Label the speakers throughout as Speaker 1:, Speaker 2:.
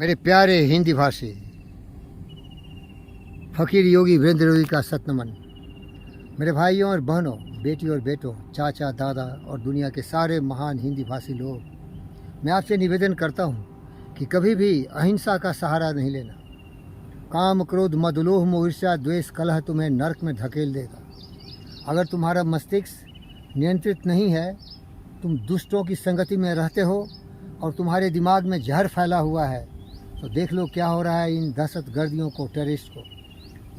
Speaker 1: मेरे प्यारे हिंदी भाषी फ़कीर योगी वीरेंद्र योगी का सतनमन। मेरे भाइयों और बहनों, बेटी और बेटों, चाचा दादा और दुनिया के सारे महान हिंदी भाषी लोग, मैं आपसे निवेदन करता हूँ कि कभी भी अहिंसा का सहारा नहीं लेना। काम क्रोध मद लोभ मोह ईर्ष्या द्वेष कलह तुम्हें नरक में धकेल देगा। अगर तुम्हारा मस्तिष्क नियंत्रित नहीं है, तुम दुष्टों की संगति में रहते हो और तुम्हारे दिमाग में जहर फैला हुआ है, तो देख लो क्या हो रहा है इन दहशतगर्दियों को, टेररिस्ट को।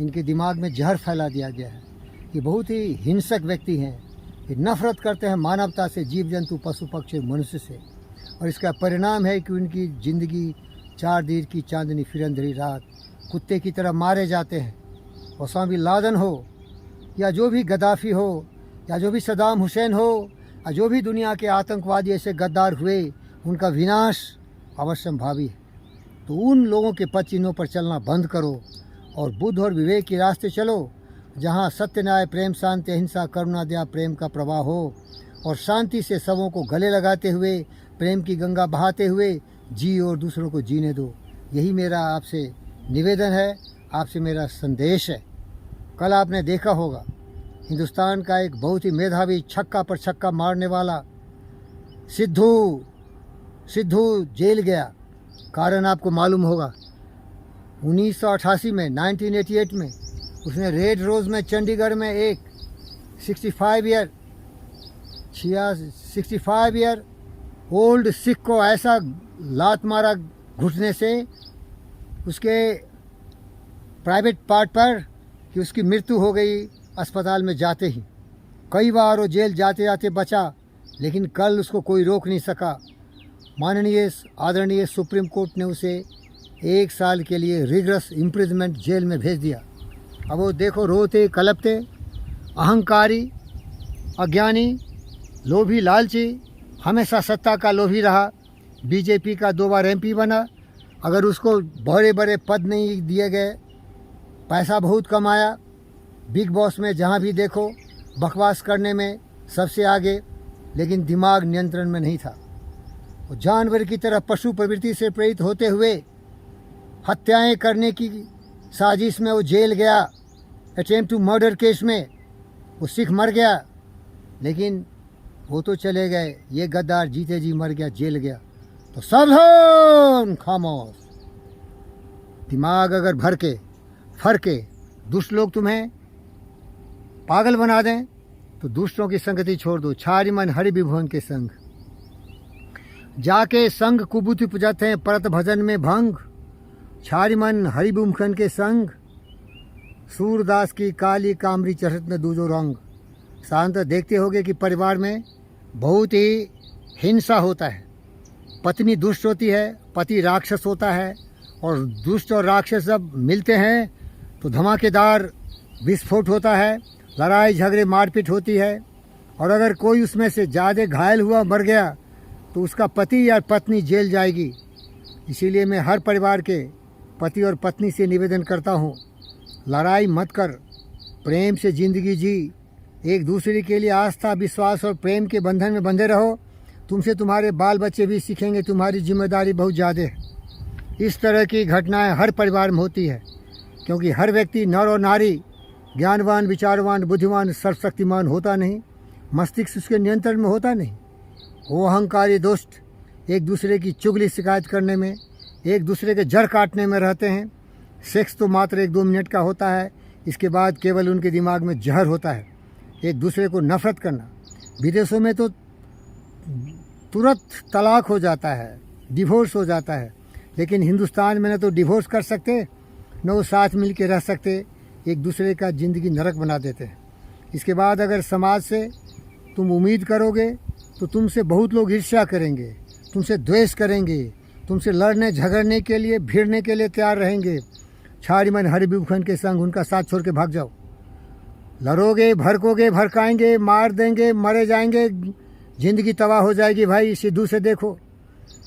Speaker 1: इनके दिमाग में जहर फैला दिया गया है। ये बहुत ही हिंसक व्यक्ति हैं। ये नफरत करते हैं मानवता से, जीव जंतु, पशु पक्षी, मनुष्य से। और इसका परिणाम है कि उनकी ज़िंदगी 4 दिन की चांदनी फिर अंधेरी रात, कुत्ते की तरह मारे जाते हैं। ओसामा बिन लादेन हो या जो भी गद्दाफी हो या जो भी सद्दाम हुसैन हो या जो भी दुनिया के आतंकवादी ऐसे गद्दार हुए, उनका विनाश अवश्यंभावी है। तो उन लोगों के पद चिन्हों पर चलना बंद करो और बुद्ध और विवेक के रास्ते चलो, जहाँ सत्य, न्याय, प्रेम, शांति, अहिंसा, करुणा, दया, प्रेम का प्रवाह हो और शांति से सबों को गले लगाते हुए, प्रेम की गंगा बहाते हुए जी और दूसरों को जीने दो। यही मेरा आपसे निवेदन है, आपसे मेरा संदेश है। कल आपने देखा होगा हिंदुस्तान का एक बहुत ही मेधावी छक्का पर छक्का मारने वाला सिद्धू जेल गया। कारण आपको मालूम होगा, 1988 में 1988 में उसने रेड रोज़ में चंडीगढ़ में एक 65 ईयर ओल्ड सिख को ऐसा लात मारा घुटने से उसके प्राइवेट पार्ट पर कि उसकी मृत्यु हो गई अस्पताल में जाते ही। कई बार वो जेल जाते जाते बचा, लेकिन कल उसको कोई रोक नहीं सका। माननीय आदरणीय सुप्रीम कोर्ट ने उसे 1 साल के लिए रिगरस इम्प्रिजमेंट जेल में भेज दिया। अब वो देखो रोते कलपते, अहंकारी, अज्ञानी, लोभी, लालची, हमेशा सत्ता का लोभी रहा। बीजेपी का 2 बार MP बना। अगर उसको बड़े बड़े पद नहीं दिए गए, पैसा बहुत कमाया, बिग बॉस में जहाँ भी देखो बकवास करने में सबसे आगे, लेकिन दिमाग नियंत्रण में नहीं था। वो जानवर की तरह पशु प्रवृत्ति से प्रेरित होते हुए हत्याएं करने की साजिश में वो जेल गया। अटेम्प्ट टू मर्डर केस में वो सिख मर गया, लेकिन वो तो चले गए, ये गद्दार जीते जी मर गया, जेल गया। तो सावधान, खामोश। दिमाग अगर भर के फर के दुष्ट लोग तुम्हें पागल बना दें, तो दुष्टों की संगति छोड़ दो। छारी मन हरि विभुवन के संग जाके संग कुबुति पुजत हैं, परत भजन में भंग। छारी मन हरि विभुवन के संग, सूरदास की काली कामरी चढ़त में दूजो रंग। शांत देखते होगे कि परिवार में बहुत ही हिंसा होता है। पत्नी दुष्ट होती है, पति राक्षस होता है, और दुष्ट और राक्षस जब मिलते हैं तो धमाकेदार विस्फोट होता है, लड़ाई झगड़े मारपीट होती है। और अगर कोई उसमें से ज़्यादा घायल हुआ, मर गया, तो उसका पति या पत्नी जेल जाएगी। इसीलिए मैं हर परिवार के पति और पत्नी से निवेदन करता हूँ, लड़ाई मत कर, प्रेम से ज़िंदगी जी। एक दूसरे के लिए आस्था, विश्वास और प्रेम के बंधन में बंधे रहो। तुमसे तुम्हारे बाल बच्चे भी सीखेंगे। तुम्हारी जिम्मेदारी बहुत ज़्यादा है। इस तरह की घटनाएं हर परिवार में होती है, क्योंकि हर व्यक्ति, नर और नारी, ज्ञानवान, विचारवान, बुद्धिमान, सर्वशक्तिमान होता नहीं। मस्तिष्क उसके नियंत्रण में होता नहीं। वो अहंकारी दुष्ट एक दूसरे की चुगली शिकायत करने में, एक दूसरे के जड़ काटने में रहते हैं। सेक्स तो मात्र 1-2 मिनट का होता है, इसके बाद केवल उनके दिमाग में जहर होता है। एक दूसरे को नफरत करना। विदेशों में तो तुरंत तलाक हो जाता है, डिवोर्स हो जाता है, लेकिन हिंदुस्तान में न तो डिवोर्स कर सकते, न वो साथ मिल के रह सकते। एक दूसरे का ज़िंदगी नरक बना देते हैं। इसके बाद अगर समाज से तुम उम्मीद करोगे तो तुमसे बहुत लोग ईर्ष्या करेंगे, तुमसे द्वेष करेंगे, तुमसे लड़ने झगड़ने के लिए, भिड़ने के लिए तैयार रहेंगे। छारी मन हरि विभुवन के संग, उनका साथ छोड़ के भाग जाओ। लड़ोगे, भड़कोगे, भड़काएंगे, मार देंगे, मरे जाएंगे, ज़िंदगी तबाह हो जाएगी। भाई सिद्धू से देखो,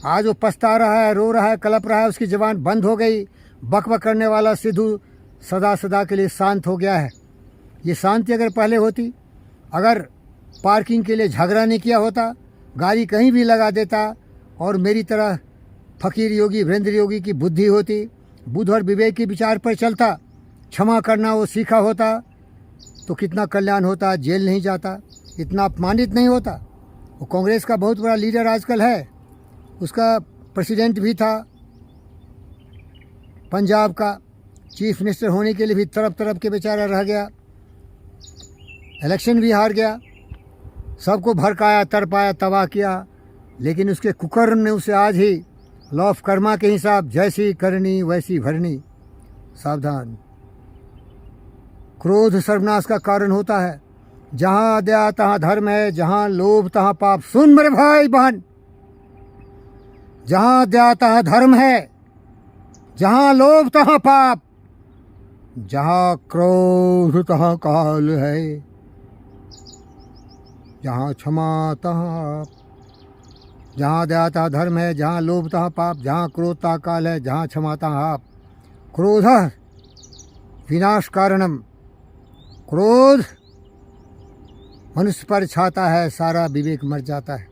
Speaker 1: आज वो पछता रहा है, रो रहा है, कलप रहा है, उसकी ज़बान बंद हो गई। बकबक करने वाला सिद्धू सदा सदा के लिए शांत हो गया है। ये शांति अगर पहले होती, अगर पार्किंग के लिए झगड़ा नहीं किया होता, गाड़ी कहीं भी लगा देता और मेरी तरह फकीर योगी वीरेंद्र योगी की बुद्धि होती, बुद्ध और विवेक के विचार पर चलता, क्षमा करना वो सीखा होता तो कितना कल्याण होता, जेल नहीं जाता, इतना अपमानित नहीं होता। वो कांग्रेस का बहुत बड़ा लीडर आजकल है, उसका प्रेसिडेंट भी था, पंजाब का चीफ मिनिस्टर होने के लिए भी तरफ तरफ के बेचारा रह गया, इलेक्शन भी हार गया, सबको भड़काया, तरपाया, तबाह किया, लेकिन उसके कुकर्म ने उसे आज ही लॉ ऑफ कर्मा के हिसाब जैसी करनी वैसी भरनी। सावधान, क्रोध सर्वनाश का कारण होता है। जहाँ दया तहाँ धर्म है, जहाँ लोभ तहाँ पाप। सुन मेरे भाई बहन, जहाँ दया तहाँ धर्म है, जहाँ लोभ तहाँ पाप, जहाँ क्रोध तहाँ काल है, जहाँ क्षमा तहाँ, जहाँ दया तहाँ धर्म है, जहाँ लोभ तहाँ पाप, जहाँ क्रोध तहाँ काल है, जहाँ क्षमा तहाँ आप। क्रोधः विनाश कारणम। क्रोध मनुष्य पर छाता है, सारा विवेक मर जाता है।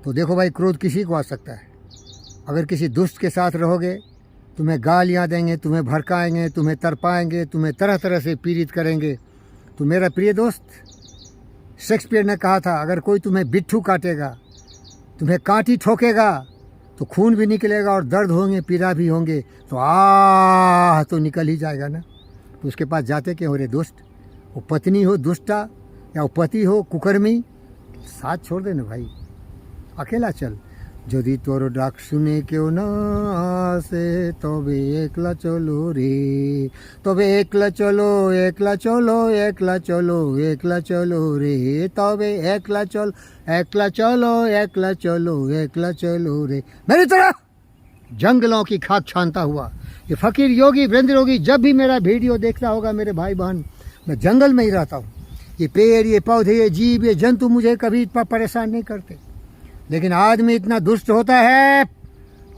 Speaker 1: तो देखो भाई, क्रोध किसी को आ सकता है। अगर किसी दुष्ट के साथ रहोगे, तुम्हें गालियाँ देंगे, तुम्हें भड़काएंगे, तुम्हें तरपाएंगे, तुम्हें तरह तरह से पीड़ित करेंगे। तो मेरा प्रिय दोस्त, शेक्सपियर ने कहा था, अगर कोई तुम्हें बिट्ठू काटेगा, तुम्हें कांटी ठोकेगा, तो खून भी निकलेगा और दर्द होंगे, पीड़ा भी होंगे, तो तो निकल ही जाएगा ना। तो उसके पास जाते क्यों रे दोस्त? वो पत्नी हो दुष्टा या वो पति हो कुकर्मी, साथ छोड़ देना भाई, अकेला चल। যদি তোর ডাক শুনে কেউ না আসে তবে একলা চলো রে, তবে একলা চলো, একলা চলো, একলা চলো, একলা চলো রে, তবে একলা চল, একলা চলো, একলা चलो, একলা चलो रे। मेरी तरह जंगलों की खाक छानता हुआ ये फकीर योगी वीरेंद्र योगी जब भी मेरा वीडियो देखता होगा मेरे भाई बहन, मैं जंगल में ही रहता हूँ। ये पेड़, ये पौधे, ये जीव, ये जंतु मुझे कभी इतना परेशान नहीं करते, लेकिन आदमी इतना दुष्ट होता है।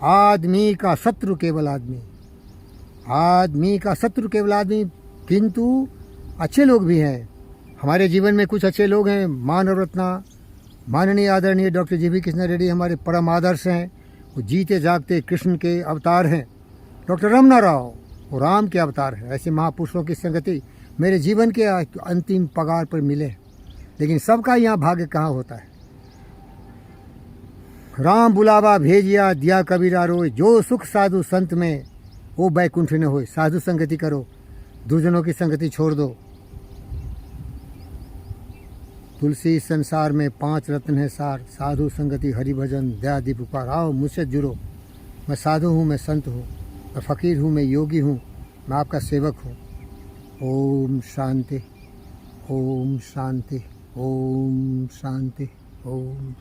Speaker 1: आदमी का शत्रु केवल आदमी, आदमी का शत्रु केवल आदमी। किंतु अच्छे लोग भी हैं हमारे जीवन में, कुछ अच्छे लोग हैं। मानव रत्ना माननीय आदरणीय डॉक्टर जी.वी. कृष्णा रेड्डी हमारे परम आदर्श हैं, वो जीते जागते कृष्ण के अवतार हैं। डॉक्टर रमना राव वो राम के अवतार हैं। ऐसे महापुरुषों की संगति मेरे जीवन के अंतिम पगार पर मिले, लेकिन सबका यहाँ भाग्य कहाँ होता है। राम बुलावा भेजिया दिया कबीरा रोए, जो सुख साधु संत में वो बैकुंठ न होए। साधु संगति करो, दुर्जनों की संगति छोड़ दो। तुलसी संसार में 5 रत्न है सार, साधु संगति हरि भजन दया दीप उपकार। आओ मुझसे जुड़ो, मैं साधु हूँ, मैं संत हूँ, मैं फ़कीर हूँ, मैं योगी हूँ, मैं आपका सेवक हूँ। ओम शांति, ओम शांति, ओम शांति, ओम।